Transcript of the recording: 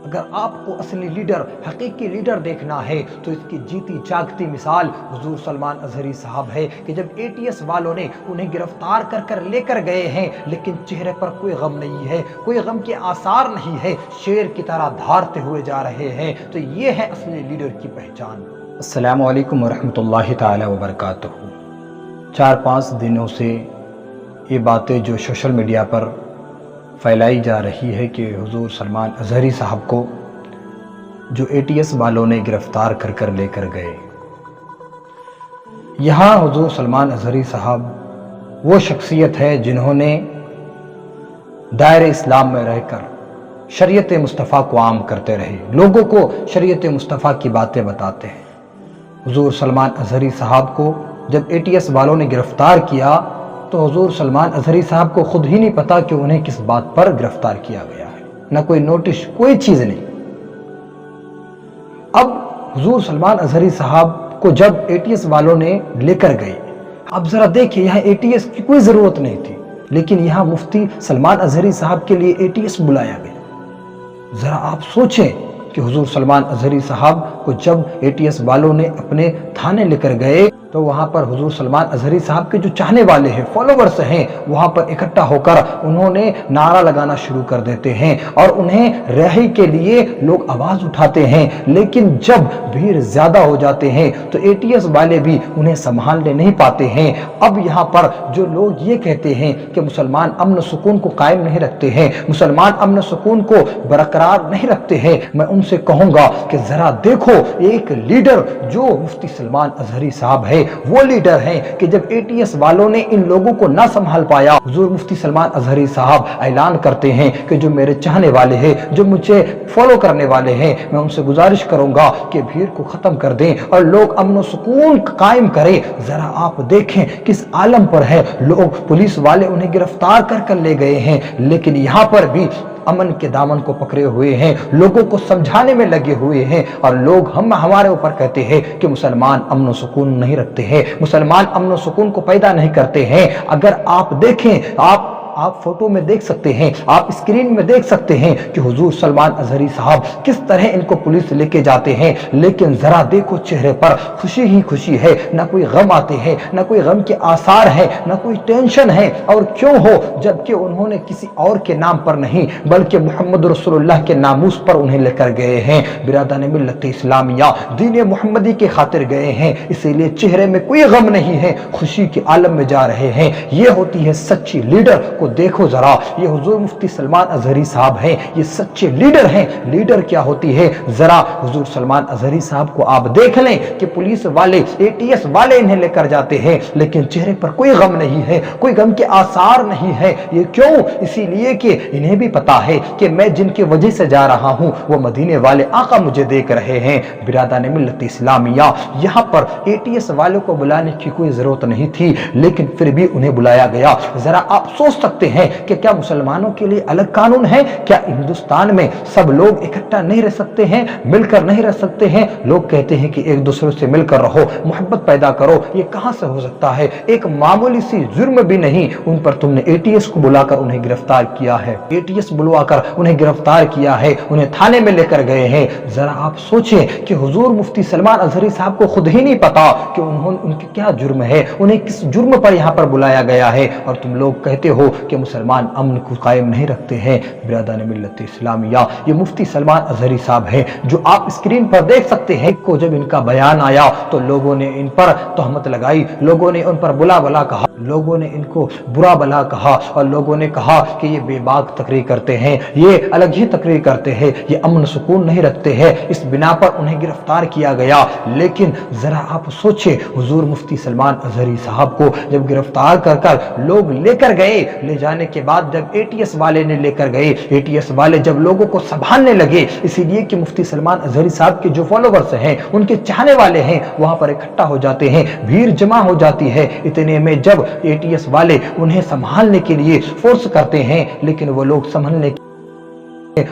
اگر آپ کو اصلی لیڈر، حقیقی لیڈر دیکھنا ہے تو اس کی جیتی جاگتی مثال حضور سلمان اظہری صاحب ہے کہ جب اے ٹی ایس والوں نے انہیں گرفتار کر لے کر گئے ہیں لیکن چہرے پر کوئی غم نہیں ہے، کوئی غم کے آثار نہیں ہے، شیر کی طرح دھارتے ہوئے جا رہے ہیں، تو یہ ہے اصلی لیڈر کی پہچان۔ السلام علیکم ورحمۃ اللہ تعالی وبرکاتہ۔ 4-5 دنوں سے یہ باتیں جو سوشل میڈیا پر پھیلائی جا رہی ہے کہ حضور سلمان اظہری صاحب کو جو اے ٹی ایس والوں نے گرفتار کر لے کر گئے۔ یہاں حضور سلمان اظہری صاحب وہ شخصیت ہے جنہوں نے دائرہ اسلام میں رہ کر شریعت مصطفیٰ کو عام کرتے رہے، لوگوں کو شریعت مصطفیٰ کی باتیں بتاتے ہیں۔ حضور سلمان اظہری صاحب کو جب اے ٹی ایس والوں نے گرفتار کیا تو حضور سلمان اظہری صاحب کو خود ہی نہیں پتا کہ انہیں کس بات پر گرفتار کیا گیا ہے، نہ کوئی نوٹس، کوئی چیز نہیں۔ اب حضور سلمان اظہری صاحب کو جب اے ٹی ایس والوں نے لے کر گئے، اب ذرا دیکھیں یہاں اے ٹی ایس کی کوئی ضرورت نہیں تھی، لیکن یہاں مفتی سلمان اظہری صاحب کے لیے اے ٹی ایس بلایا گیا۔ ذرا آپ سوچیں کہ حضور سلمان اظہری صاحب کو جب اے ٹی ایس والوں نے اپنے تھانے لے کر گئے تو وہاں پر حضور سلمان اظہری صاحب کے جو چاہنے والے ہیں، فالوورز ہیں، وہاں پر اکٹھا ہو کر انہوں نے نعرہ لگانا شروع کر دیتے ہیں اور انہیں رہائی کے لیے لوگ آواز اٹھاتے ہیں، لیکن جب بھیڑ زیادہ ہو جاتے ہیں تو اے ٹی ایس والے بھی انہیں سنبھالنے نہیں پاتے ہیں۔ اب یہاں پر جو لوگ یہ کہتے ہیں کہ مسلمان امن و سکون کو قائم نہیں رکھتے ہیں، مسلمان امن و سکون کو برقرار نہیں رکھتے ہیں، میں ان سے کہوں گا کہ ذرا دیکھو ایک لیڈر جو مفتی سلمان اظہری صاحب ہے، وہ لیڈر ہیں کہ جب اے ٹی ایس والوں نے ان لوگوں کو نہ سنبھال پایا، حضور مفتی سلمان اظہری صاحب اعلان کرتے ہیں کہ جو میرے چاہنے والے ہیں، جو مجھے فالو کرنے والے ہیں، میں ان سے گزارش کروں گا کہ بھیڑ کو ختم کر دیں اور لوگ امن و سکون قائم کریں۔ ذرا آپ دیکھیں کس عالم پر ہے، لوگ پولیس والے انہیں گرفتار کر لے گئے ہیں، لیکن یہاں پر بھی امن کے دامن کو پکڑے ہوئے ہیں، لوگوں کو سمجھانے میں لگے ہوئے ہیں، اور لوگ ہمارے اوپر کہتے ہیں کہ مسلمان امن و سکون نہیں رکھتے ہیں، مسلمان امن و سکون کو پیدا نہیں کرتے ہیں۔ اگر آپ دیکھیں، آپ فوٹو میں دیکھ سکتے ہیں، آپ اسکرین میں دیکھ سکتے ہیں کہ حضور سلمان اظہری صاحب کس طرح ان کو پولیس لے کے جاتے ہیں، لیکن ذرا دیکھو چہرے پر خوشی ہی خوشی ہے، نہ کوئی غم آتے ہیں، نہ کوئی غم کے آثار ہیں، نہ کوئی ٹینشن ہے۔ اور کیوں ہو، جبکہ انہوں نے کسی اور کے نام پر نہیں بلکہ محمد رسول اللہ کے ناموس پر انہیں لے کر گئے ہیں، برادران ملت اسلامیہ، دین محمدی کے خاطر گئے ہیں، اسی لیے چہرے میں کوئی غم نہیں ہے، خوشی کے عالم میں جا رہے ہیں۔ یہ ہوتی ہے سچی لیڈر کو دیکھو ذرا، یہ حضور مفتی سلمان اظہری صاحب ہیں، یہ سچے لیڈر ہیں۔ لیڈر کیا ہوتی ہے، ذرا حضور سلمان اظہری صاحب کو آپ دیکھ لیں کہ پولیس والے، اے ٹی ایس والے انہیں لے کر جاتے ہیں، لیکن چہرے پر کوئی غم نہیں ہے، کوئی غم کے آثار نہیں ہے۔ یہ کیوں؟ اسی لیے کہ انہیں بھی پتا ہے کہ میں جن کی وجہ سے جا رہا ہوں وہ مدینے والے آقا مجھے دیکھ رہے ہیں۔ برادران ملت اسلامیہ، یہاں پر اے ٹی ایس والوں کو بلانے کی کوئی ضرورت نہیں تھی، لیکن پھر بھی انہیں بلایا گیا۔ ذرا آپ سوچ سکتے ہیں کہ کیا مسلمانوں کے لیے الگ قانون ہے؟ کیا ہندوستان میں سب لوگ اکٹھا نہیں رہ سکتے ہیں، مل کر نہیں رہ سکتے ہیں؟ لوگ کہتے ہیں کہ ایک دوسرے سے مل کر رہو، محبت پیدا کرو، یہ کہاں سے ہو سکتا ہے؟ ایک معمولی سی جرم بھی نہیں، ان پر تم نے اے ٹی ایس کو بلا کر انہیں گرفتار کیا ہے، اے ٹی ایس بلوا کر انہیں گرفتار کیا ہے، انہیں تھانے میں لے کر گئے ہیں۔ ذرا آپ سوچیں کہ حضور مفتی سلمان اظہری صاحب کو خود ہی نہیں پتا کہ ان کے کیا جرم ہے، انہیں کس جرم پر یہاں پر بلایا گیا ہے، اور تم لوگ کہتے ہو کہ مسلمان امن کو قائم نہیں رکھتے ہیں۔ برادران ملت اسلامیہ، یہ مفتی سلمان اظہری صاحب ہیں جو آپ اسکرین پر دیکھ سکتے ہیں کو جب ان کا بیان آیا تو لوگوں نے ان پر تہمت لگائی، لوگوں نے ان پر بلا کہا، لوگوں نے ان کو برا بلا کہا، اور لوگوں نے کہا کہ یہ بے باک تقریر کرتے ہیں، یہ الگ ہی تقریر کرتے ہیں، یہ امن سکون نہیں رکھتے ہیں، اس بنا پر انہیں گرفتار کیا گیا۔ لیکن ذرا آپ سوچیں، حضور مفتی سلمان اظہری صاحب کو جب گرفتار کر لوگ لے کر گئے، لے جانے کے بعد جب اے ٹی ایس والے نے لے کر گئے، اے ٹی ایس والے جب لوگوں کو سنبھالنے لگے، اسی لیے کہ مفتی سلمان اظہری صاحب کے جو فالوورز ہیں، ان کے چاہنے والے ہیں، وہاں پر اکٹھا ہو جاتے ہیں، بھیڑ جمع ہو جاتی ہے، اتنے میں جب اے ٹی ایس والے انہیں سنبھالنے کے لیے فورس کرتے ہیں، لیکن وہ لوگ سنبھلنے